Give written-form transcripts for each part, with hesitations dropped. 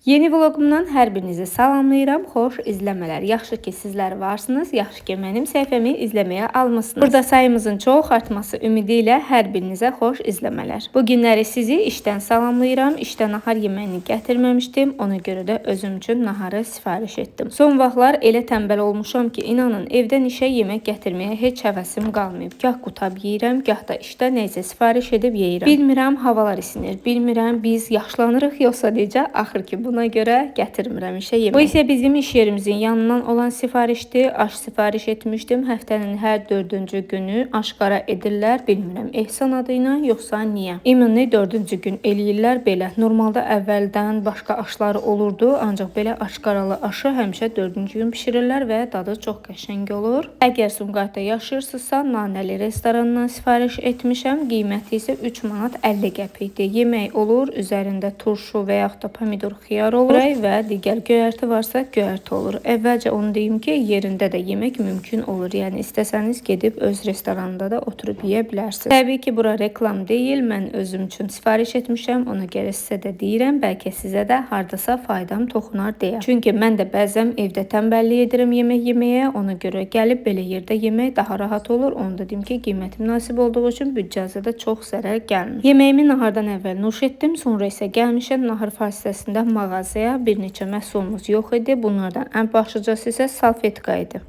Yeni vlogumdan hər birinizi salamlayıram. Xoş izləmələr. Yaxşı ki sizlər varsınız. Yaxşı ki mənim səhifəmi izləməyə almısınız. Burada sayımızın çox artması ümidi ilə hər birinizə xoş izləmələr. Bu günləri sizi işdən salamlayıram. İşdən nahar yeməyini gətirməmişdim. Ona görə də özüm üçün naharı sifariş etdim. Son vaxtlar elə tənbəl olmuşam ki, inanın evdən işə yemək gətirməyə heç həvəsim qalmayıb. Gah qutab yeyirəm, gah da işdə nəysə sifariş edib yeyirəm. Bilmirəm havalar isinir. Bilmirəm biz yaşlanırıq yoxsa necə. Axır ki buna görə gətirmirəm işə yemək. Bu isə bizim iş yerimizin yanından olan sifarişdir. Aş sifariş etmişdim. Həftənin hər 4-cü günü aşqara edirlər. Bilmirəm ehsan adı ilə yoxsa niyə. İmuni 4-cü gün eləyirlər belə. Normalda əvvəldən başqa aşları olurdu. Ancaq belə aşqaralı aşı həmişə 4-cü gün bişirirlər və dadı çox qəşəng olur. Əgər Sumqayıtda yaşayırsınızsa Nanəli restoranından sifariş etmişəm. Qiyməti isə 3 manat 50 qəpikdir. Yemək olur. Üzərində turşu və yaxud da pomidor xiyar olur və digər göyərti varsa göyərti olur. Əvvəlcə onu deyim ki, yerində də yemək mümkün olur. Yəni istəsəniz gedib öz restoranında da oturub yeyə bilərsiniz. Təbii ki, bura reklam deyil. Mən özüm üçün sifariş etmişəm. Ona görə sizə də deyirəm. Bəlkə sizə də hardasa faydam toxunar deyə. Çünki mən də bəzən evdə tənbəllik edirəm yemək yeməyə. Ona görə gəlib belə yerdə yemək daha rahat olur. Onu da deyim ki, qiyməti münasib olduğu üçün büdcəzə də çox zərər gəlmir. Yeməyimi nahardan əvvəl nuş etdim. Sonra isə gəlmişəm nahar fasiləsində mağazaya. Bir neçə məhsulumuz yox idi. Bunlardan ən başlıcası isə salfetka idi.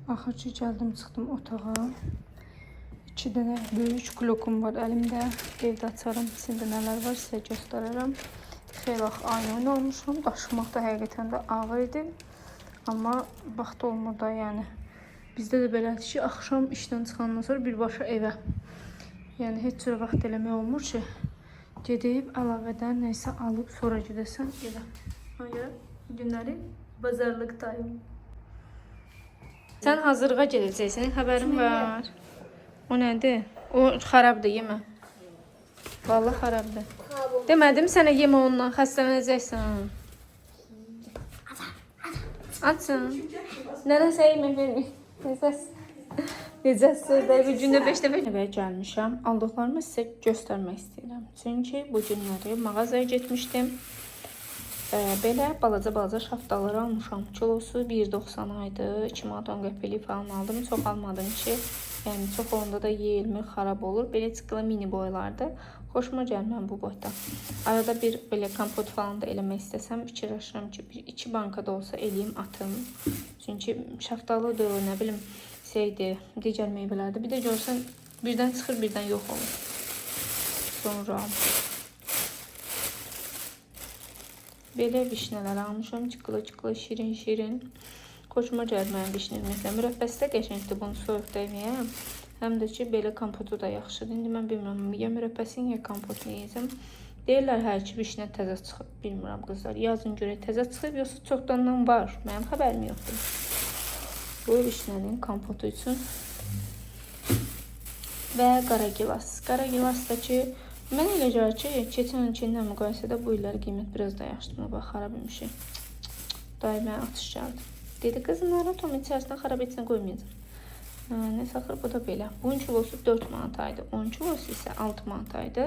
Axırcı gəldim, çıxdım otağa. 2 dənə böyük klokum var əlimdə. Evdə açarım, içində nələr var sizə göstərərəm. Xeyli ayın olmuşam. Daşımaq da həqiqətən də ağır idi. Amma vaxt olmur da yəni. Bizdə də belədir ki, axşam işdən çıxandan sonra birbaşa evə. Yəni heç cür vaxt eləmək olmur ki, gedib əlavədən neysə alıb sonra gedəsən evə. Ona görə günləri bazarlıqdayım. Sən hazırlığa gedəcəksən, xəbərin var. O nədir? O xarabdır, yemə. Vallahi xarabdır. Demədim sənə yemə ondan, xəstələnəcəksən. Açın. Nənəsə yemək verməyim. Necəsiz? Bir gündə 5 dəfə evə gəlmişəm. Aldıqlarımı sizə göstərmək istəyirəm. Çünki bu günləri mağazaya getmişdim. Belə balaca şaftalar almışam. Kilosu 1.90 idi. 2 manat 10 qəpiklik falan aldım. Çox almadım ki, yəni çox onda da yeyilmir, xarab olur. Belə çıxılan mini boylardı. Xoşuma gəlməm bu boyda. Arada bir belə kompot falan da eləmək istəsəm, fikirləşirəm ki, 2 banka da olsa eləyim, atım. Çünki şaftalıdır, nə bilim, şeydir, digər meyvələrdir. Bir də görsən, birdən çıxır, birdən yox olur. Sonra belə vişnələr almışam, çıqılı, şirin. Xoşuma gəlir mənim vişnə yeməklə. Mürəbbəsi də qəşəngdir, bunu soyuqda yeməyəm. Həm də ki, belə kompotu da yaxşıdır. İndi mən bilmirəm, ya mürəbbəsini, ya kompotunu yeyəcəm. Deyirlər, hər ki, vişnə təzə çıxıb. Bilmirəm, qızlar. Yazın görək təzə çıxıb, yoxsa çoxdandan var. Mənim xəbərim yoxdur. Bu vişnənin kompotu üçün. Və qara gilas. Qara gilas da ki, mən elə gəlir ki, keçən ilkinlə müqayisədə bu illər qiymət biraz da yaşdır. Bax, xarab imişik. Dayı mənə atış gəldi. Dedi, qızım, narahat olma, içərisinə xarab etsinə qoymayacam. Nəsə axır, bu da belə. Bunun kilosu 4 manataydı. 10 kilosu isə 6 manataydı.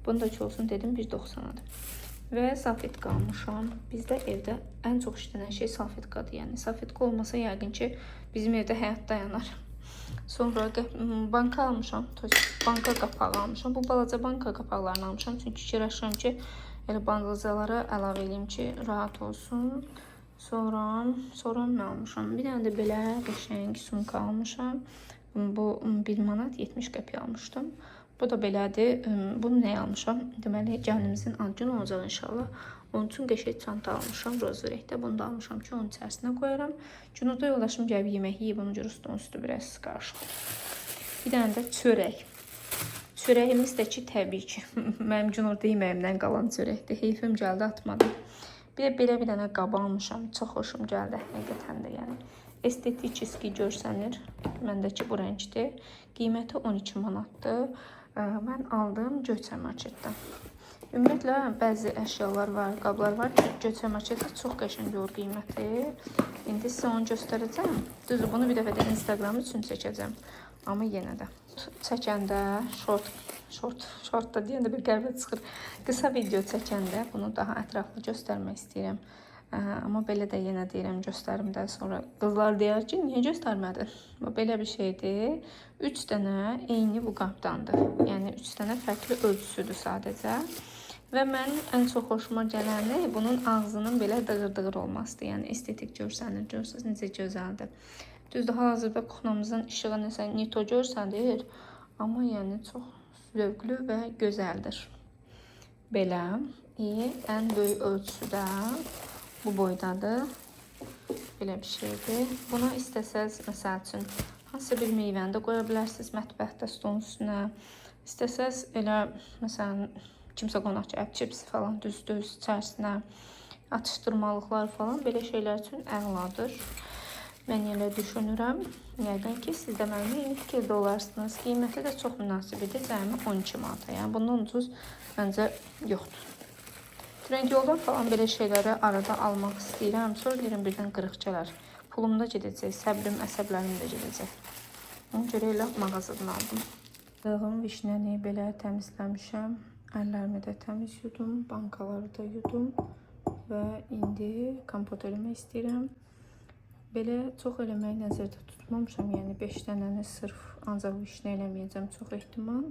Bunun da kilosunu dedim 1.90-adır. Və salfetka almışam. Bizdə evdə ən çox işlənən şey salfetkadır. Yəni salfetka olmasa yəqin ki, bizim evdə həyat dayanar. Sonra banka almışam. Banka qapağı almışam. Bu balaca banka qapaqlarını almışam. Çünki fikirləşirəm ki, elə bandazalara əlavə edeyim ki, rahat olsun. Sonra nə almışam? Bir dənə də belə qəşəng sumka almışam. Bu 1 manat 70 qəpik almışdım. Bu da belədir. Bunu nə almışam? Deməli, gəlinimizin ad günü olacaq inşallah. Onun üçün qəşəng çanta almışam. Rozurəkdə bunu da almışam ki, onun içərisinə qoyaram. Günorta yoldaşım gəlib yemək yeyib, onun görə üstü biraz qarışıq. Bir dənə də çörək. Çörəyimiz də ki, təbii ki, mənim günorta yeməyimdən qalan çörəkdir. Heyfim gəldi, atmadım. Bir də belə bir dənə qab almışam. Çox xoşum gəldi həqiqətən də, yəni. Estetik çizgi görsənir. Məndəki bu rəngdir. Qiyməti 12 manatdır. Mən aldım Göyçay marketdən. Ümumiyyətlə, bəzi əşyalar var, qablar var ki, Göyçay marketdə çox qəşəng olur qiyməti. İndi sizə onu göstərəcəm. Düzdür, bunu bir dəfə də Instagram üçün çəkəcəm. Amma yenə də çəkəndə, Şortda deyəndə bir qəribə çıxır. Qısa video çəkəndə bunu daha ətraflı göstərmək istəyirəm. Amma belə də yenə deyirəm, göstərim də sonra qızlar deyər ki, niyə göstərmədin? Belə bir şeydir. 3 dənə eyni bu qabdandır. Yəni 3 dənə fərqli ölçüsüdür sadəcə. Və mən ən çox xoşuma gələni bunun ağzının belə dığır-dığır olmasıdır. Yəni estetik görsənir. Görürsünüz necə gözəldir. Düzdür, hal-hazırda kuxnamızın işığı nəsə nito görsənir. Amma yəni çox zövqlü və gözəldir. Belə. Ən böyük ölçüdə bu boydadır. Belə bir şeydir. Buna istəsəz, məsəl üçün, hansı bir meyvəni də qoya bilərsiniz mətbəxdə stolun üstünə. İstəsəz elə, məsələn, kimsə qonaq ki, çipsi falan düz içərisinə, atışdırmalıqlar falan belə şeylər üçün əladır. Mən elə düşünürəm. Yəqin ki, siz də mənimlə eyni fikirdə olarsınız. Qiyməti də çox münasibidir. Cəmi 12 manata. Yəni bundan ucuz məncə yoxdur. Trendyoldan falan belə şeyləri arada almaq istəyirəm. Sonra deyirəm birdən qırıq gələr. Pulum da gedəcək, səbrim, əsəblərim də gedəcək. Ona görə elə mağazadan aldım. Dağım vişnəni belə təmizləmişəm. Əllərimi də təmiz yudum, bankaları da yudum və indi kompot eləmək istəyirəm. Belə çox eləməyi nəzərdə tutmamışam. Yəni 5 dənəni sırf ancaq vişnə eləməyəcəm çox ehtimal.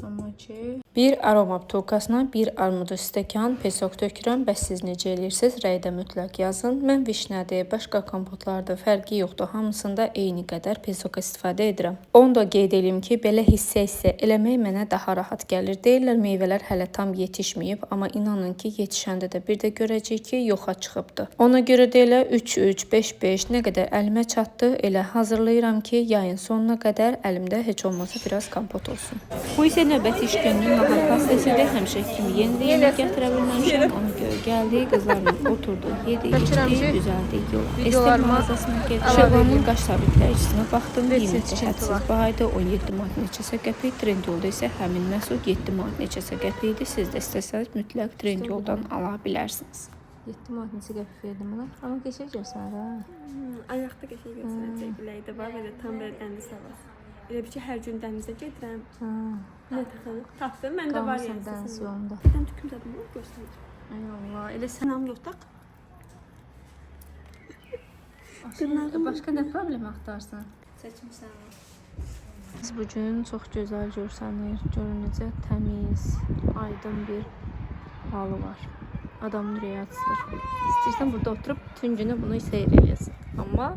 Amma ki... Bir aroma butulkasına bir armudu stəkan pesok tökürəm. Bəs siz necə eləyirsiniz? Rəydə mütləq yazın. Mən vişnədir, başqa kompotlarda fərqi yoxdur. Hamısında eyni qədər pesok istifadə edirəm. Onu da qeyd edeyim ki, belə hissə eləmək mənə daha rahat gəlir. Deyirlər meyvələr hələ tam yetişməyib, amma inanın ki, yetişəndə də bir də görəcək ki, yoxa çıxıbdır. Ona görə də elə 3-3, 5-5 nə qədər əlimə çatdı, elə hazırlayıram ki, yayın sonuna qədər əlimdə heç olmasa biraz kompot olsun. Bu isə növbəti iş gününün nahar pastəsidir. Həmişə kimi yeni də yemək gətirə bilməmişəm. Ona görə gəldi, qızlarla oturdu, yedi, içdi, düzəldi yola. Estem mağazasına getdi. Şevvalın qaş sabitləyicisinə baxdım. Qiyməti hədsiz bahaydı. 17 manat neçəsə qəpik. Trendyolda isə həmin məhsul 7 manat neçəsə qəpikdir. Siz də istəsəniz mütləq Trendyoldan ala bilərsiniz. 7 manat neçə qəpik verdim buna. Amma qəşəng görsənir ha. Ayaqda qəşəng göstərəcək biləkdə var. Belə tam belə dəniz havası. Elə bir ki, hər gün dənizə gedirəm. Nə taxılır? Tapdım, məndə var yəni. Dəniz yolunda. Sən tüküm tadım olur, göstərəcəm. Ay Allah, elə sən Nam yoxdaq. Başqa nə problem axtarsan? Çəkimsən. Bugün çox gözəl görsənir. Görün necə təmiz, aydın bir halı var. Adamın ürəyi açılır. İstəyirsən burada oturub bütün günü bunu seyr eləyəsən. Amma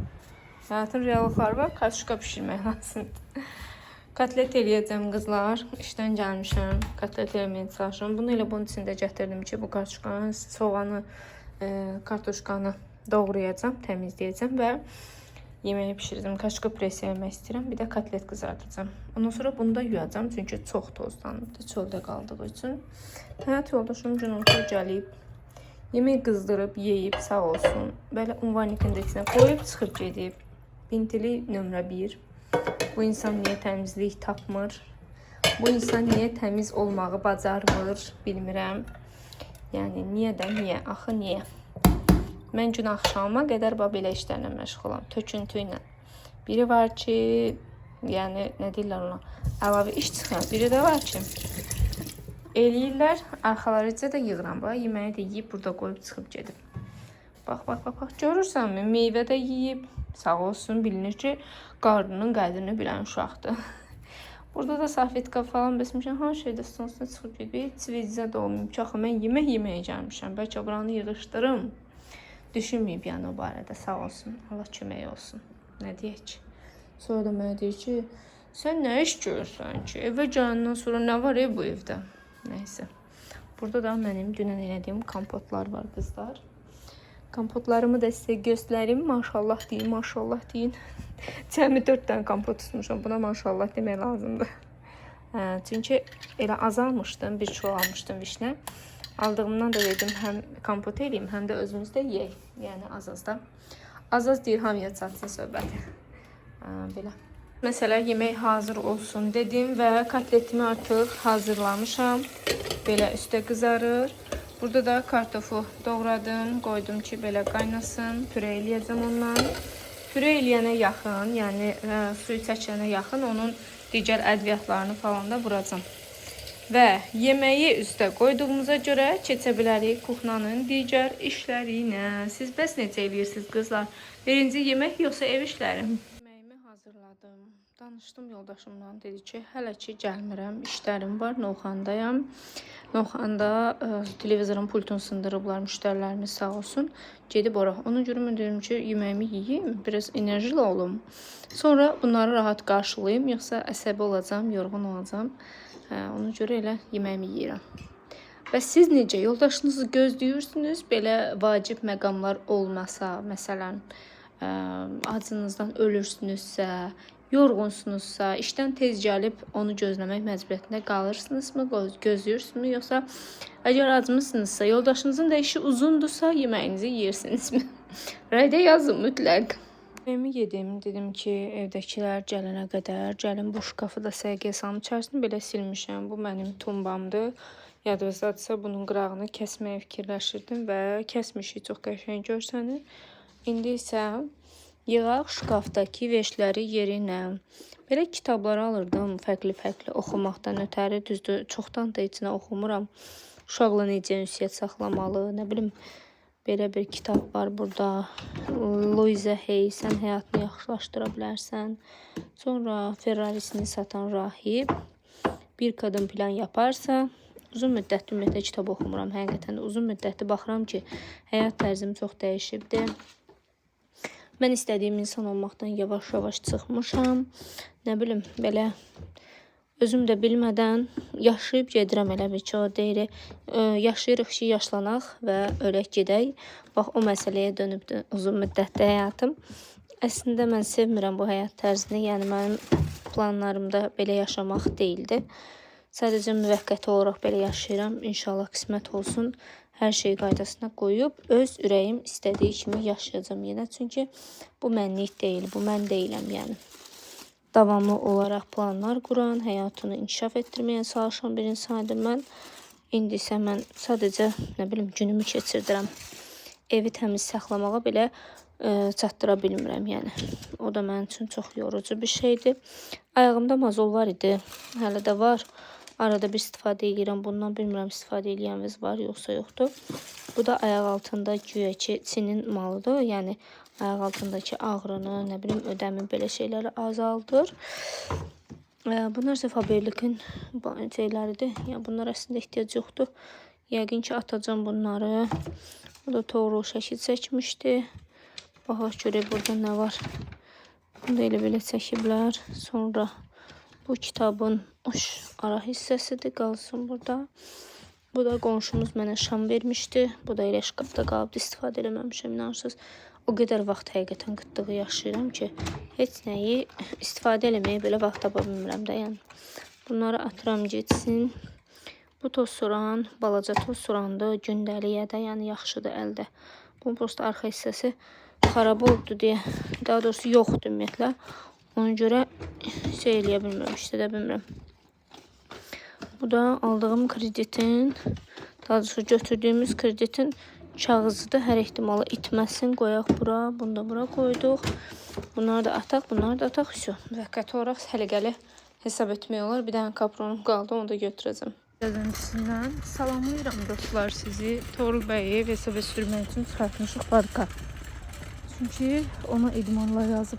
həyatın reallıqları var, kaşka pişirmək lazımdır. Kotlet eləyəcəm qızlar. İşdən gəlmişəm. Kotlet eləməyə çalışıram. Bunu elə bunun içində gətirdim ki, bu kartuşkanı, soğanı, kartuşkanı doğrayacağam, təmizləyəcəm və yeməyi pişirəcəm. Kaşka pres eləmək istəyirəm. Bir də kotlet qızardacağam. Ondan sonra bunu da yuyacağım çünki çox tozlanıbdı, çöldə qaldığı üçün. Həyat yoldaşım günorta gəlib, yemək qızdırıb, yeyib, sağ olsun. Belə ünvanlik indeksinə qoyub çıxıb gedib. Bintili nömrə 1. Bu insan niyə təmizlik tapmır? Bu insan niyə təmiz olmağı bacarmır? Bilmirəm. Yəni, niyə də, niyə? Axı, niyə? Mən gün axşama qədər belə işlərlə məşğulam, töküntü ilə. Biri var ki, yəni, nə deyirlər ona? Əlavə iş çıxır. Biri də var ki, eləyirlər, arxalarıca da yığıram. Yeməyi də yiyib, burada qoyub çıxıb gedib. Bax, görürsənmi? Meyvə də yiyib, sağ olsun, bilinir ki, qarnının qədrini bilən uşaqdır. Burada da salfetka falan bəsmişəm, hər şeydə sonsuna çıxıb gedib, çivizə də olmayıb ki, axı, mən yeməyə gəlmişəm, bəlkə buranı yığışdırım. Düşünməyib yəni o barədə, sağ olsun, Allah kömək olsun, nə deyək ki. Sonra da mənə deyir ki, sən nə iş görürsən ki, evə gələndən sonra nə var bu evdə? Nəysə, burada da mənim dünən elədiyim kompotlar var qızlar. Kompotlarımı da sizə göstərim. Maşallah deyin, maşallah deyin. Cəmi 4 dənə kompot tutmuşam. Buna maşallah demək lazımdır. Çünki elə azalmışdım, bir çoğalmışdım vişnə. Aldığımdan da dedim, həm kompot eləyim, həm də özümüzdə yeyək. Yəni az-az da. Az-az deyir, hamıya çatsın söhbəti. Belə. Məsələ, yemək hazır olsun dedim və kotletimi artıq hazırlamışam. Belə üstə qızarır. Burada da kartofu doğradım, qoydum ki, belə qaynasın, püre eləyəcəm ondan. püre eləyənə yaxın, yəni suyu çəkənə yaxın onun digər ədviyyatlarını falan da vuracam. Və yeməyi üstə qoyduğumuza görə keçə bilərik kuxnanın digər işlərinə. Siz bəs necə eləyirsiniz qızlar? Birinci yemək yoxsa ev işləri? Yeməyimi hazırladım. Danışdım yoldaşımla, dedi ki, hələ ki gəlmirəm, işlərim var, Novxandayam. Novxanda televizorun pultunu sındırıblar müştərilərimiz sağ olsun. Gedib ora. Onun görə mən dedim ki, yeməyimi yeyim, biraz enerjili olum. Sonra bunları rahat qarşılayım, yoxsa əsəbi olacam, yorğun olacam. Ona görə elə yeməyimi yeyirəm. Və siz necə? Yoldaşınızı gözləyirsiniz? Belə vacib məqamlar olmasa, məsələn, acınızdan ölürsünüzsə, yorğunsunuzsa, işdən tez gəlib onu gözləmək məcburiyyətində qalırsınızmı, gözləyirsinizmi? Yoxsa əgər acmısınızsa, yoldaşınızın da işi uzundursa, yeməyinizi yeyirsinizmi? Rəydə yazın mütləq. Yemeğimi yedim, dedim ki evdəkilər gələnə qədər gəlin bu şkafı da səhiyyə salım. İçərisini belə silmişəm. Bu mənim tumbamdır. Yadınızdadırsa bunun qırağını kəsməyə fikirləşirdim və kəsmişik, çox qəşəng görsənir. İndi isə yığaq şkafdakı veşləri yerinə. Belə kitabları alırdım fərqli-fərqli oxumaqdan ötəri. Düzdür, çoxdan da içinə oxumuram. Uşaqla necə ünsiyyət saxlamalı, nə bilim. Belə bir kitab var burada. Louisa Hay, sən həyatını yaxşılaşdıra bilərsən. Sonra Ferrarisini satan rahib. Bir qadın plan yaparsa. Uzun müddətli ümumiyyətlə kitab oxumuram. Həqiqətən də uzun müddətli baxıram ki, həyat tərzim çox dəyişibdir. Mən istədiyim insan olmaqdan yavaş-yavaş çıxmışam. Nə bilim, belə özüm də bilmədən yaşayıb gedirəm, elə bir ki, o deyirik. Yaşayırıq ki, yaşlanaq və ölək gedək. Bax, o məsələyə dönübdür uzun müddətli həyatım. Əslində, mən sevmirəm bu həyat tərzini. Yəni, mənim planlarımda belə yaşamaq deyildi. Sadəcə müvəqqəti olaraq belə yaşayıram. İnşallah qismət olsun. Hər şeyi qaydasına qoyub, öz ürəyim istədiyi kimi yaşayacağım yenə. Çünki bu mənlik deyil, bu mən deyiləm, yəni. Davamlı olaraq planlar quran, həyatını inkişaf etdirməyə çalışan bir insan idim mən. İndi isə mən sadəcə, nə bilim, günümü keçirdirəm. Evi təmiz saxlamağa belə çatdıra bilmirəm, yəni. O da mənim üçün çox yorucu bir şeydir. Ayağımda mazol var idi, hələ də var. Arada bir istifadə edirəm bundan, bilmirəm istifadə edəniniz var, yoxsa yoxdur. Bu da ayaq altında güya ki, Çinin malıdır, yəni ayaq altındakı ağrını, nə bilim, ödəmi, belə şeyləri azaldır. Bunlar isə Faberlic'in şeyləridir. Yəni, bunlar əslində ehtiyac yoxdur. Yəqin ki, atacağım bunları. Bu da toğru şəkil çəkmişdi. Baxaq görək burada nə var. Bunu da elə belə çəkiblər. Sonra bu kitabın ara hissəsidir, qalsın burada. Bu da qonşumuz mənə şam vermişdi. Bu da elə şkafda qalıbdı, istifadə eləməmişəm, inanırsınız. O qədər vaxt həqiqətən qıtlığı yaşayıram ki, heç nəyi istifadə eləməyə belə vaxt tapa bilmirəm də, yəni. Bunları atıram getsin. Bu toz soğan, balaca toz soğandır, gündəliyə də, yəni yaxşıdır əldə. Bunun prosta arxa hissəsi xarab oldu deyə, daha doğrusu yoxdur ümumiyyətlə. Ona görə şey eləyə bilmirəm, işlədə bilmirəm. Bu da aldığım kreditin, daha doğrusu götürdüyümüz kreditin kağızıdır. Hər ehtimalı itməsin, qoyaq bura, bunu da bura qoyduq. Bunları da ataq, bunları da ataq. Müvəqqəti olaraq səliqəli hesab etmək olar. Bir dənə kapronum qaldı, onu da götürəcəm. Gözüntüsündən salamlayıram dostlar sizi. Toğrul bəyi VSV sürmək üçün çıxartmışıq parka. Çünki ona idmanlar yazıb